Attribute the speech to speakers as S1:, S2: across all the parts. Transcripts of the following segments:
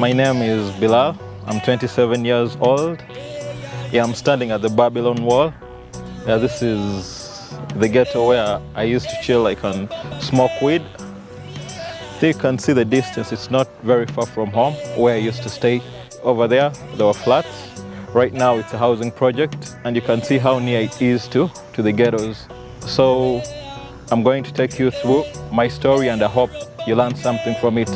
S1: My name is Bilal. I'm 27 years old. Yeah, I'm standing at the Babylon Wall. Yeah, this is the ghetto where I used to chill, like, and smoke weed. So you can see the distance. It's not very far from home, where I used to stay. Over there were flats. Right now it's a housing project, and you can see how near it is to the ghettos. So I'm going to take you through my story, and I hope you learn something from it.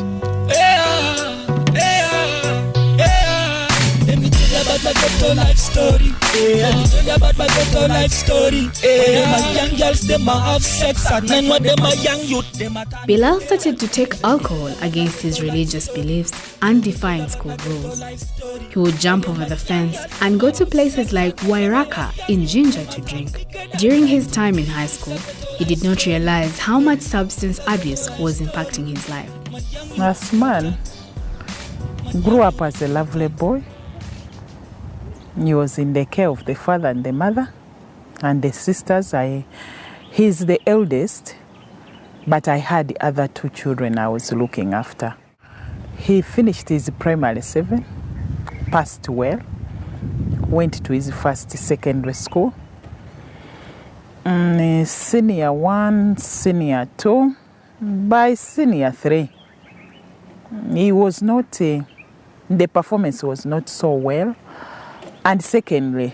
S2: Let me tell you about my ghetto life story. Let me tell you about my ghetto life story. My young girls, them a have sex, and then what them a young youth, them a...
S3: Bilal started to take alcohol against his religious beliefs and defying school rules. He would jump over the fence and go to places like Wairaka in Jinja to drink. During his time in high school, he did not realize how much substance abuse was impacting his life.
S4: This man grew up as a lovely boy. He was in the care of the father and the mother and the sisters. He's the eldest, but I had the other two children I was looking after. He finished his primary 7, passed well, went to his first secondary school. Senior 1, senior 2, by senior 3. He was not, the performance was not so well. And secondly,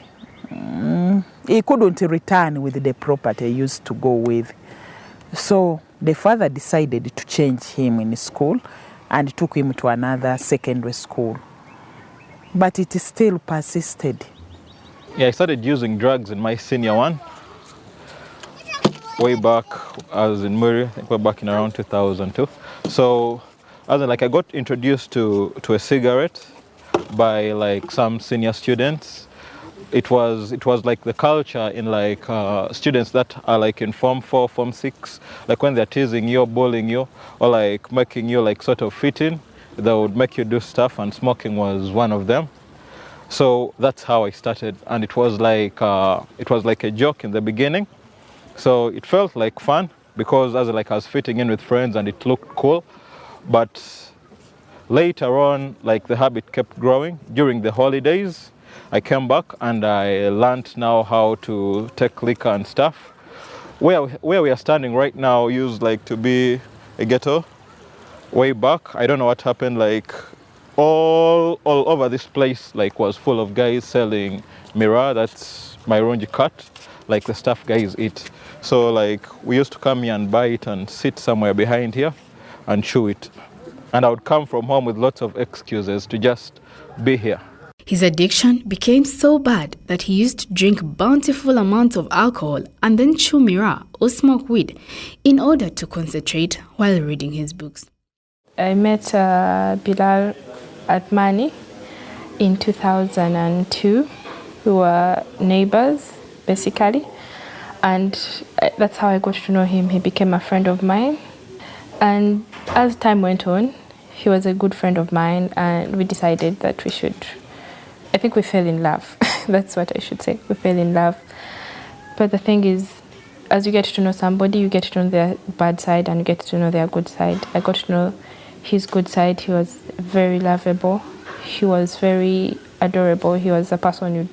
S4: he couldn't return with the property he used to go with. So the father decided to change him in school and took him to another secondary school. But it still persisted.
S1: Yeah, I started using drugs in my senior 1. Way back, I was in Muri, I think we're back in around 2002. So I got introduced to a cigarette by like some senior students. It was like the culture in like students that are like in Form 4, Form 6, like when they're teasing you, bullying you, or like making you like sort of fit in, they would make you do stuff, and smoking was one of them. So that's how I started, and it was like a joke in the beginning. So it felt like fun because I was fitting in with friends and it looked cool, but later on, like the habit kept growing. During the holidays, I came back and I learned now how to take liquor and stuff. Where we are standing right now used like to be a ghetto. Way back, I don't know what happened, like all over this place like was full of guys selling Mira, that's Maironji cut, like the stuff guys eat. So like we used to come here and buy it and sit somewhere behind here and chew it. And I would come from home with lots of excuses to just be here.
S3: His addiction became so bad that he used to drink bountiful amounts of alcohol and then chew Mira or smoke weed in order to concentrate while reading his books.
S5: I met Bilal at Mani in 2002. We were neighbors, basically. And that's how I got to know him. He became a friend of mine. And as time went on, he was a good friend of mine, and we decided that I think we fell in love. That's what I should say. We fell in love. But the thing is, as you get to know somebody, you get to know their bad side and you get to know their good side. I got to know his good side. He was very lovable. He was very adorable. He was a person you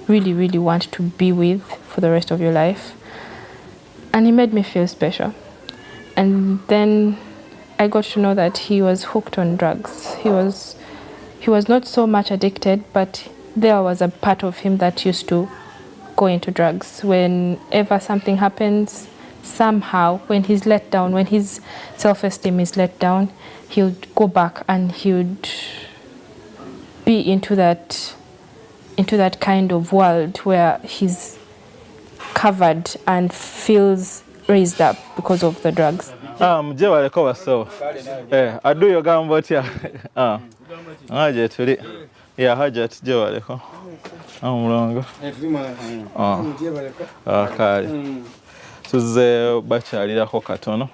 S5: really, really want to be with for the rest of your life. And he made me feel special. And then I got to know that he was hooked on drugs. He was not so much addicted, but there was a part of him that used to go into drugs. Whenever something happens, somehow, when he's let down, when his self-esteem is let down, he would go back and he would be into that kind of world where he's covered and feels raised up because of the drugs.
S1: Mje waleko waso. Adu yo gambo tia. Haje tuli. Ya haje tuje waleko. Mulongo. Kale. Tuze bachalira ko katono.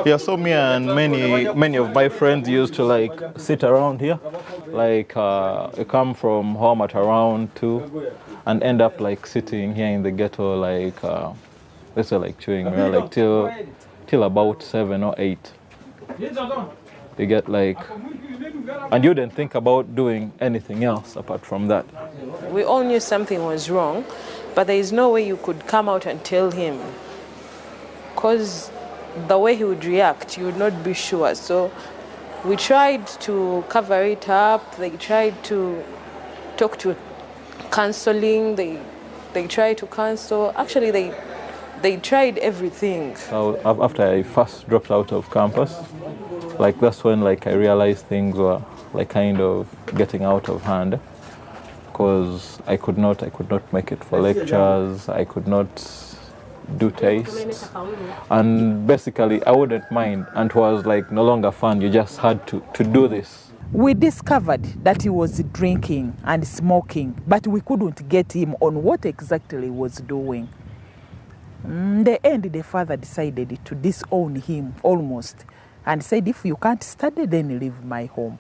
S1: Yeah, so me and many of my friends used to like sit around here, like come from home at around 2 and end up like sitting here in the ghetto, like let's say like chewing like till about 7 or 8. You get like, and you didn't think about doing anything else apart from that.
S6: We all knew something was wrong, but there is no way you could come out and tell him, because the way he would react, you would not be sure. So we tried to cover it up. They tried to talk to counseling. They tried to counsel. Actually, they tried everything.
S1: So after I first dropped out of campus, like that's when like I realized things were like kind of getting out of hand, because I could not make it for lectures. I could not do tastes, and basically I wouldn't mind, and it was like no longer fun. You just had to do this.
S4: We discovered that he was drinking and smoking, but we couldn't get him on what exactly he was doing. In the end, the father decided to disown him almost and said, if you can't study, then leave my home.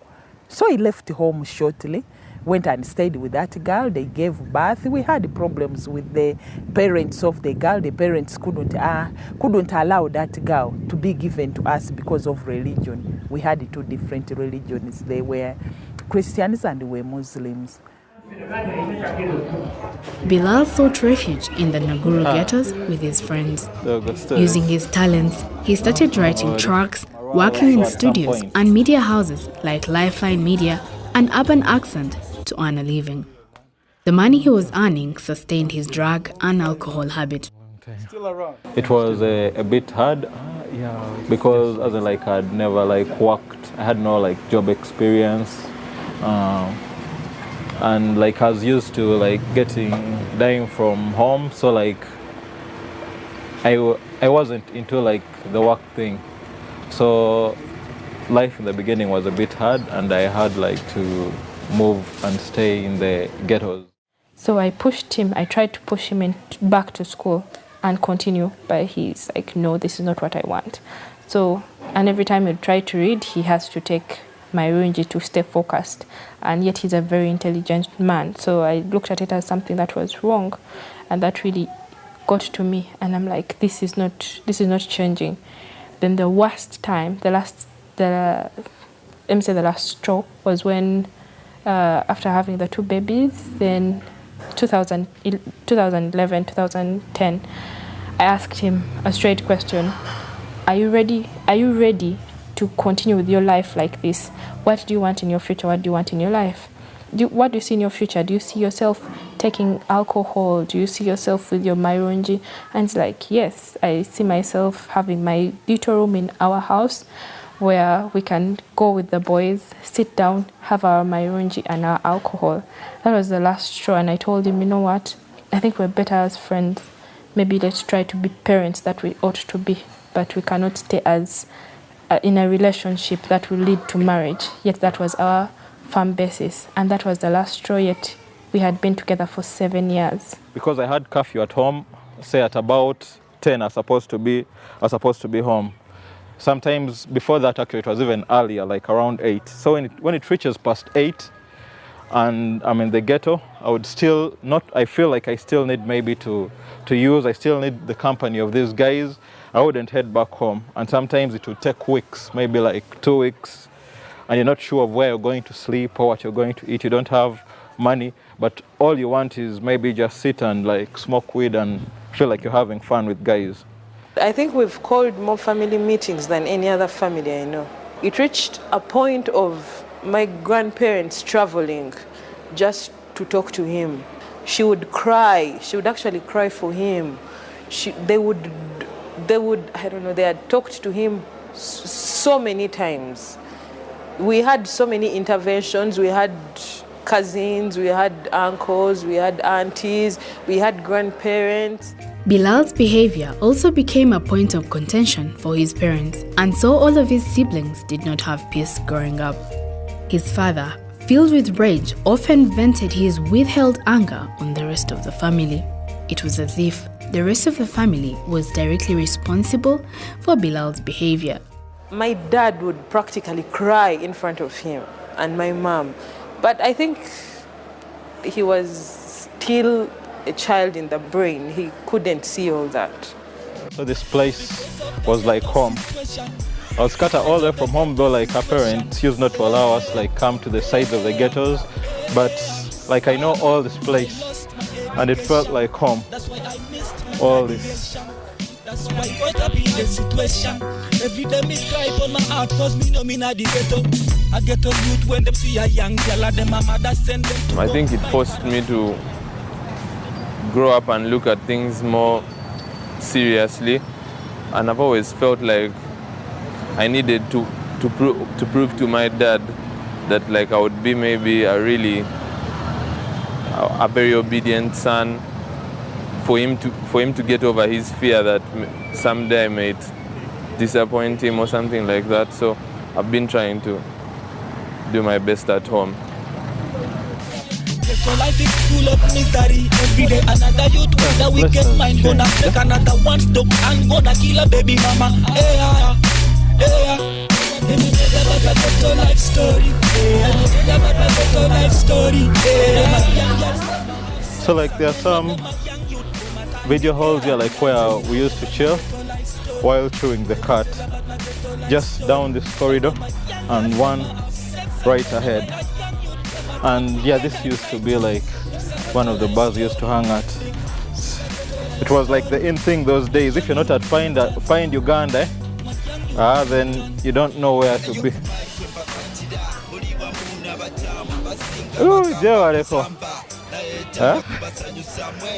S4: So he left home shortly, went and stayed with that girl. They gave birth. We had problems with the parents of the girl. The parents couldn't allow that girl to be given to us because of religion. We had two different religions. They were Christians and they were Muslims.
S3: Bilal sought refuge in the Naguru ghettos with his friends. Using his talents, he started writing tracks, working in studios and media houses like Lifeline Media and Urban Accent to earn a living. The money he was earning sustained his drug and alcohol habit.
S1: It was a bit hard, because as like I'd never like worked. I had no like job experience. And like I was used to like dying from home, so like I wasn't into like the work thing. So life in the beginning was a bit hard, and I had like to move and stay in the ghettos.
S5: So I tried to push him back to school and continue, but he's like, no, this is not what I want. So, and every time he tried to read, he has to take my Runji to stay focused, and yet he's a very intelligent man. So I looked at it as something that was wrong, and that really got to me. And I'm like, this is not changing. Then the worst time, the last straw was when, after having the two babies, then 2011, 2010, I asked him a straight question: Are you ready to continue with your life like this? What do you want in your future? What do you want in your life? What do you see in your future? Do you see yourself taking alcohol? Do you see yourself with your Mairunji? And it's like, yes, I see myself having my little room in our house where we can go with the boys, sit down, have our Mairunji and our alcohol. That was the last straw, and I told him, you know what? I think we're better as friends. Maybe let's try to be parents that we ought to be, but we cannot stay as in a relationship that will lead to marriage. Yet that was our firm basis, and that was the last straw. Yet we had been together for 7 years. Because
S1: I had curfew at home, say at about 10, I was supposed to be home. Sometimes before that, actually, it was even earlier, like around 8. So when it reaches past 8, and I'm in the ghetto, I feel like I still need maybe to use, I still need the company of these guys. I wouldn't head back home. And sometimes it would take weeks, maybe like 2 weeks, and you're not sure of where you're going to sleep or what you're going to eat. You don't have money, but all you want is maybe just sit and like smoke weed and feel like you're having fun with guys.
S6: I think we've called more family meetings than any other family I know. It reached a point of my grandparents traveling just to talk to him. She would cry. She would actually cry for him. They would, I don't know, they had talked to him so many times. We had so many interventions. We had cousins, we had uncles, we had aunties, we had grandparents.
S3: Bilal's behavior also became a point of contention for his parents, and so all of his siblings did not have peace growing up. His father, filled with rage, often vented his withheld anger on the rest of the family. It was as if the rest of the family was directly responsible for Bilal's behavior.
S6: My dad would practically cry in front of him, and my mom. But I think he was still a child in the brain. He couldn't see all that.
S1: So this place was like home. I was cut all the way from home, though like our parents used not to allow us like come to the sides of the ghettos, but like I know all this place and it felt like home. All this.
S2: That's why I got up in the situation. Every day me cry on my heart, cause me know me not the ghetto. I get a youth when them see a young girl and them mama that send them to
S7: I think it forced me to grow up and look at things more seriously, and I've always felt like I needed to prove to my dad that like I would be maybe a very obedient son, for him to get over his fear that someday I might disappoint him or something like that. So I've been trying to do my best at home.
S2: So life is full of misery. Every day another youth with a wicked mind gonna take another one stop and gonna kill a baby mama. Hey, let me tell you about my ghetto life story. Let me tell you about my ghetto life story.
S1: So like there are some video halls here like where we used to chill while chewing the cat, just down this corridor and one right ahead. And yeah, this used to be like one of the bars we used to hang at. It was like the in thing those days. If you're not at Find Uganda, then you don't know where to be. Ooh, Jewareko.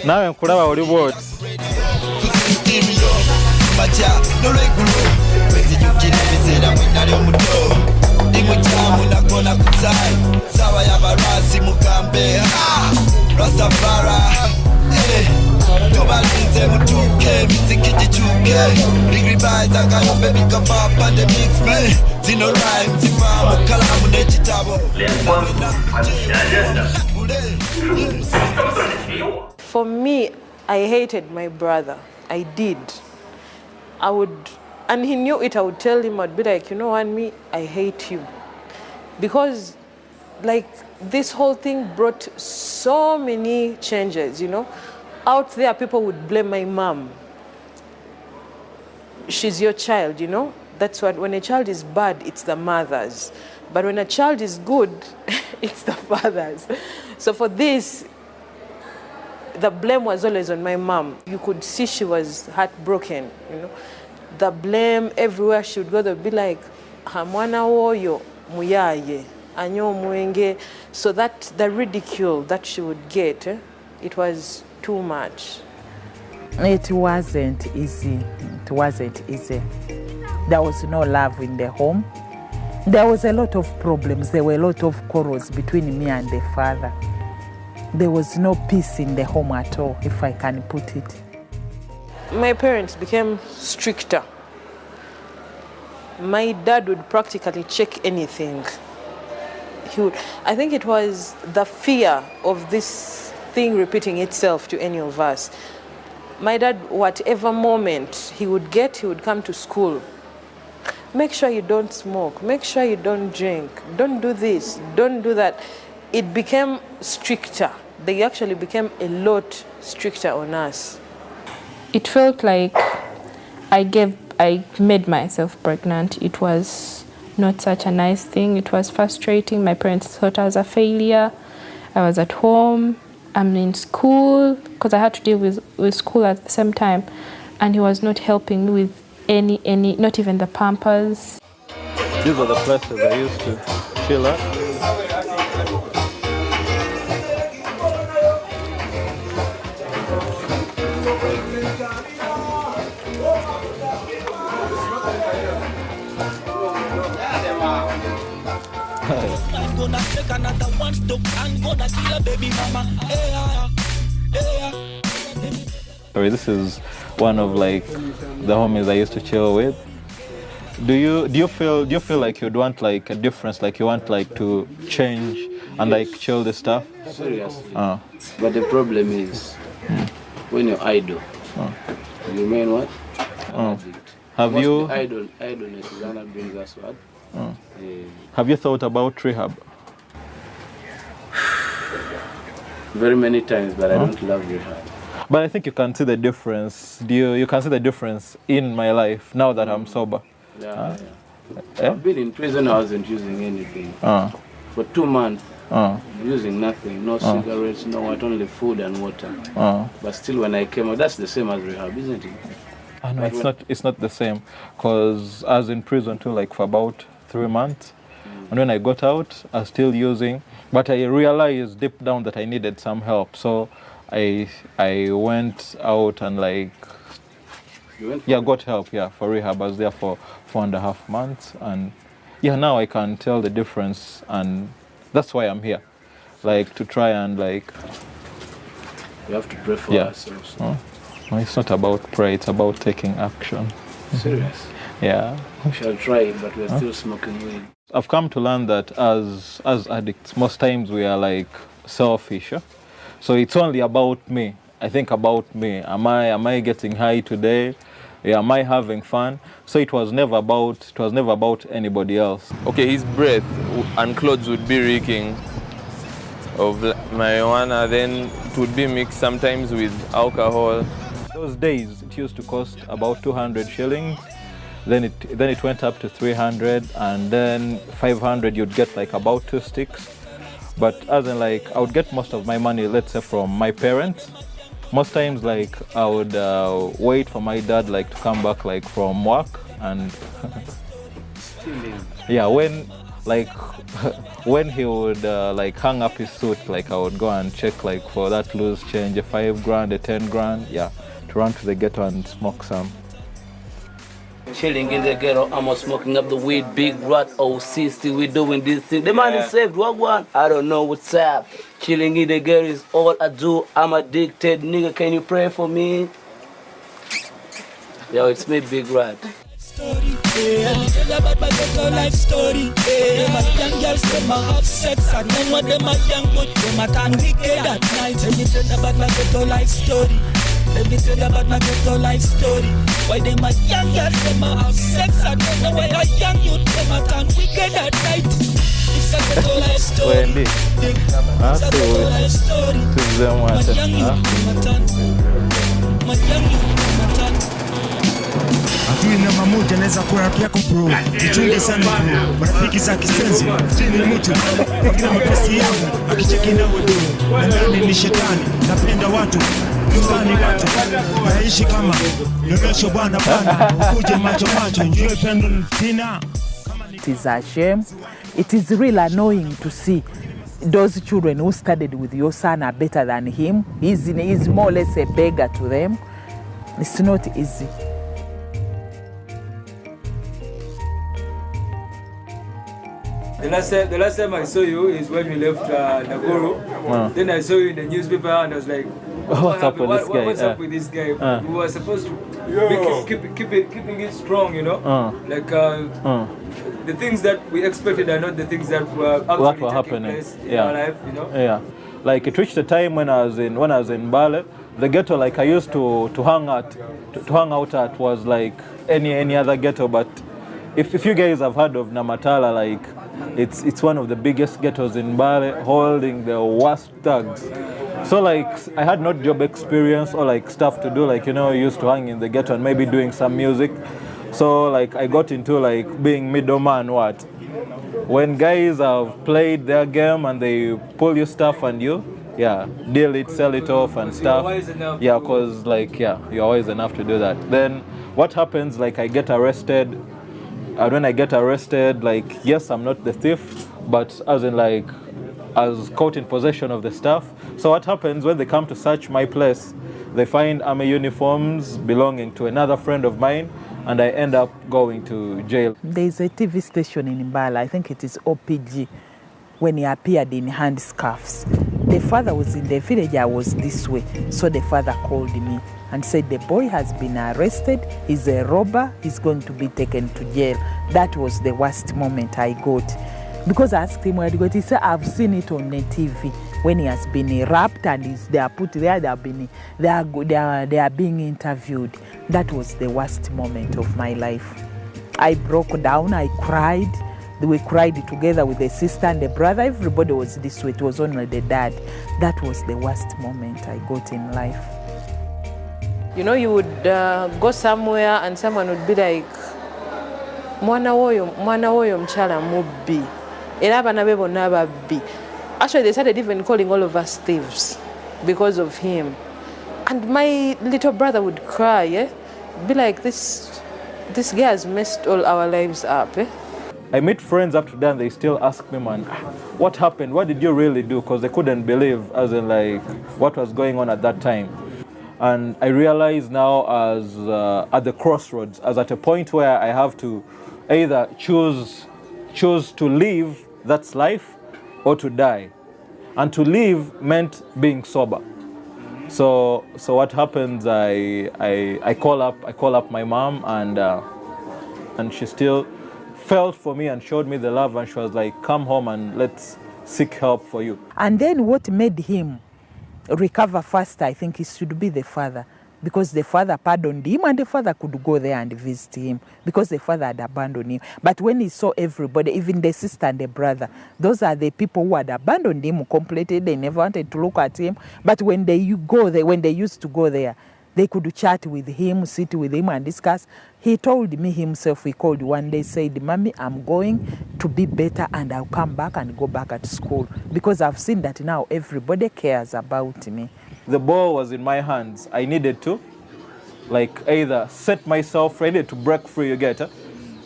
S1: Nawe nkulaba oli bwoti.
S6: For me, I hated my brother. I did. And he knew it. I would tell him, I'd be like, you know what, me, I hate you. Because like this whole thing brought so many changes, you know. Out there, people would blame my mom. She's your child, you know. That's what, when a child is bad, it's the mothers. But when a child is good, it's the fathers. So for this, the blame was always on my mom. You could see she was heartbroken, you know. The blame everywhere she would go, they'd be like, Hamwana woyo muyaye, anyo muenge. So that the ridicule that she would get, it was too much.
S4: It wasn't easy. It wasn't easy. There was no love in the home. There was a lot of problems. There were a lot of quarrels between me and the father. There was no peace in the home at all, if I can put it.
S6: My parents became stricter. My dad would practically check anything. I think it was the fear of this thing repeating itself to any of us. My dad, whatever moment he would come to school. Make sure you don't smoke. Make sure you don't drink. Don't do this. Don't do that. It became stricter. They actually became a lot stricter on us.
S5: It felt like I made myself pregnant. It was not such a nice thing. It was frustrating. My parents thought I was a failure. I was at home. I'm in school because I had to deal with school at the same time. And he was not helping me with any, not even the Pampers.
S1: These are the places I used to chill at.
S2: I'm gonna take another one stop and gonna kill a baby mama.
S1: Sorry, this is one of like the homies I used to chill with. Do you feel like you'd want like a difference, like you want like to change and like chill the stuff?
S8: Seriously. But the problem is when you're idle, you remain what?
S1: Have you
S8: idleness is another brings us what?
S1: Have you thought about rehab?
S8: Very many times, but I don't love rehab.
S1: But I think you can see the difference. You can see the difference in my life now that I'm sober.
S8: Yeah. I've been in prison, I wasn't using anything. For 2 months, using nothing, no cigarettes, no what, only food and water. But still when I came out, that's the same as rehab, isn't it?
S1: No, it's not the same, because I was in prison too, like for about 3 months. And when I got out, I was still using, but I realized deep down that I needed some help. So I went out and like, got help, for rehab. I was there for 4.5 months, and now I can tell the difference, and that's why I'm here, like to try and like.
S8: We have to pray for ourselves.
S1: No, it's not about pray, it's about taking action.
S8: Serious?
S1: Yeah.
S8: We shall try it, but we're still smoking weed.
S1: I've come to learn that as addicts, most times we are like selfish. So it's only about me. I think about me. Am I getting high today? Am I having fun? So it was never about anybody else.
S7: Okay, his breath and clothes would be reeking of marijuana, then it would be mixed sometimes with alcohol.
S1: Those days it used to cost about 200 shillings. Then it went up to 300, and then 500 you'd get like about 2 sticks. But as in like I would get most of my money, let's say, from my parents. Most times like I would wait for my dad like to come back like from work, and when he would like hang up his suit, like I would go and check like for that loose change, a 5 grand, a 10 grand, to run to the ghetto and smoke some.
S9: Chilling in the ghetto, I'm smoking up the weed, big rat, still we doing this thing. The man is saved, what one? I don't know what's up. Chilling in the ghetto is all I do. I'm addicted, nigga, can you pray for me? Yo, it's me, big rat.
S2: Story, tell about my ghetto life story. My young girls, them a have sex, and then when them a young but them a turn wicked at night. Let me tell about my ghetto life story. Let me tell you about my ghetto life story. Why them a young girls, them a have sex, and then why a young youth, them a turn wicked at night. It's a ghetto life story. It's a ghetto life story. My young youth, them a turn. My young youth, them a turn.
S10: Adui namba moja naweza kuwa rafiki yako bro. Jichunge sana bro. Marafiki za kisenzi chini mtu na mapesi yangu akicheki na wewe. Na ndani ni shetani. Napenda watu. Ndani watu. Naishi kama nyonyesho bwana ukuje macho njoo pendo tina.
S4: It is a shame. It is really annoying to see those children who studied with your son are better than him. He's more or less a beggar to them. It's not easy.
S11: The last time I saw you is when you left Nagoro. Then I saw you in the newspaper and I was like,
S1: what's up with this guy?
S11: What's up with this guy? We were supposed to keeping it strong, you know? Like the things that we expected are not the things that were actually taking place in our life, you know?
S1: Yeah. Like it reached a time when I was in Bale, the ghetto like I used to hang out at was like any other ghetto, but if you guys have heard of Namatala, like it's one of the biggest ghettos in Bale, holding the worst thugs. So like I had no job experience or like stuff to do, like used to hang in the ghetto and maybe doing some music. So like I got into like being middleman. When guys have played their game and they pull your stuff and you deal it, sell it off and stuff. Cause like you're always enough to do that. Then what happens, like I get arrested. And when I get arrested, like, yes, I'm not the thief, but as in like, I was caught in possession of the stuff. So what happens when they come to search my place, they find army uniforms belonging to another friend of mine, and I end up going to jail.
S4: There's a TV station in Mbala, I think it is OPG, when he appeared in handscarves. The father was in the village, I was this way, so the father called me and said the boy has been arrested, he's a robber, he's going to be taken to jail. That was the worst moment I got. Because I asked him where he got, he said, I've seen it on the TV when he has been wrapped and they are put there, they are being interviewed. That was the worst moment of my life. I broke down, I cried. We cried together with the sister and the brother. Everybody was this way. It was only the dad. That was the worst moment I got in life.
S6: You know, you would go somewhere and someone would be like, mwana woyo mchala mubbi. Era abana be bonna babbi. Actually, they started even calling all of us thieves because of him. And my little brother would cry, be like, this guy has messed all our lives up.
S1: I meet friends up to then, they still ask me, man, what happened? What did you really do? Because they couldn't believe, as in like, what was going on at that time. And I realize now as at the crossroads, as at a point where I have to either choose to live, that's life, or to die. And to live meant being sober. So what happens? I call up my mom, and she still felt for me and showed me the love, and she was like, "Come home and let's seek help for you."
S4: And then what made him recover faster, I think, it should be the father, because the father pardoned him, and the father could go there and visit him because the father had abandoned him. But when he saw everybody, even the sister and the brother, those are the people who had abandoned him completely. They never wanted to look at him. But when they used to go there, they could chat with him, sit with him and discuss. He told me himself, he called one day, said, "Mommy, I'm going to be better and I'll come back and go back at school because I've seen that now everybody cares about me."
S1: The ball was in my hands. I needed to, like, either set myself ready to break free, you get it?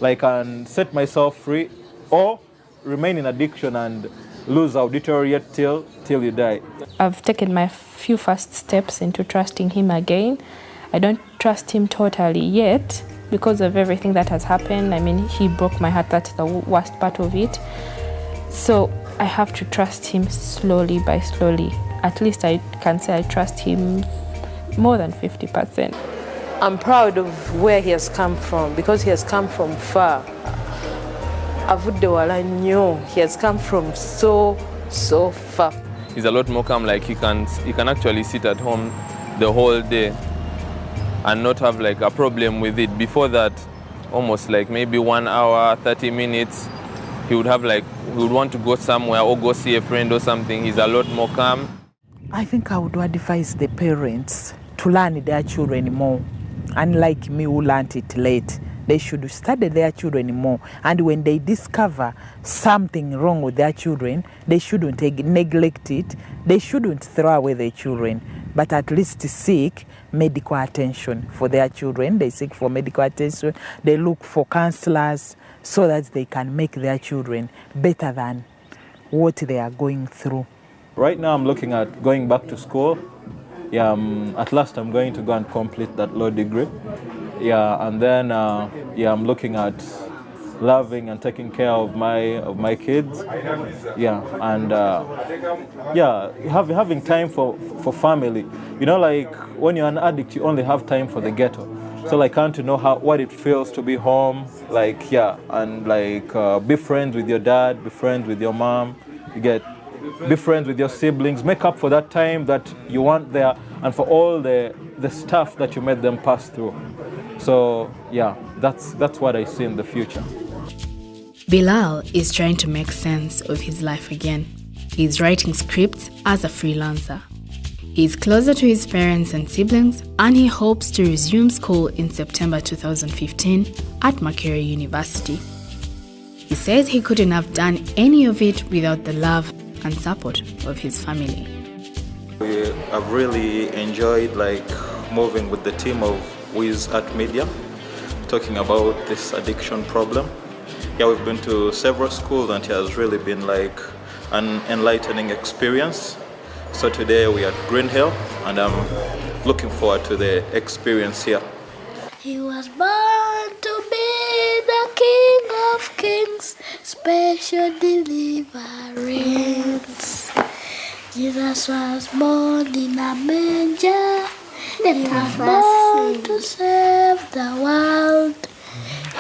S1: Like, and set myself free, or remain in addiction and lose or deteriorate till you die.
S5: I've taken my few first steps into trusting him again. I don't trust him totally yet because of everything that has happened. I mean, he broke my heart. That's the worst part of it. So I have to trust him slowly by slowly. At least I can say I trust him more than 50%.
S6: I'm proud of where he has come from because he has come from far. He has come from so far.
S7: He's a lot more calm, like he can actually sit at home the whole day and not have like a problem with it. Before that, almost like maybe 1 hour, 30 minutes, he would want to go somewhere or go see a friend or something. He's a lot more calm.
S4: I think I would advise the parents to learn their children more. Unlike me who learned it late, they should study their children more. And when they discover something wrong with their children, they shouldn't neglect it. They shouldn't throw away their children, but at least seek medical attention for their children. They seek for medical attention. They look for counselors so that they can make their children better than what they are going through.
S1: Right now I'm looking at going back to school. At last I'm going to go and complete that law degree. And then I'm looking at loving and taking care of my kids. And having time for family. You know, like when you're an addict, you only have time for the ghetto. So like, can't you know what it feels to be home? Like, and like be friends with your dad, be friends with your mom. Be friends with your siblings. Make up for that time that you weren't there, and for all the stuff that you made them pass through. So that's what I see in the future.
S3: Bilal is trying to make sense of his life again. He's writing scripts as a freelancer. He's closer to his parents and siblings, and he hopes to resume school in September 2015 at Makerere University. He says he couldn't have done any of it without the love and support of his family.
S1: I've really enjoyed moving with the team of Wiz Art Media, talking about this addiction problem. We've been to several schools and it has really been an enlightening experience. So today we are at Green Hill and I'm looking forward to the experience here.
S12: He was born to be the King of Kings, special deliverance. Jesus was born in a manger. He was born to save the world.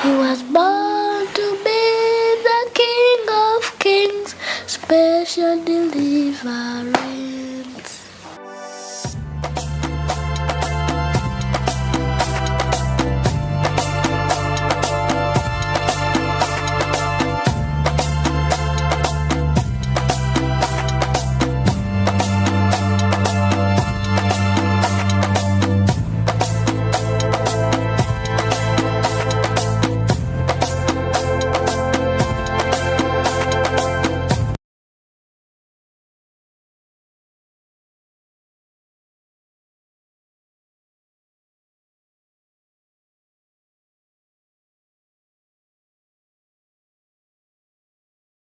S12: He was born to be the King of Kings, special deliverance.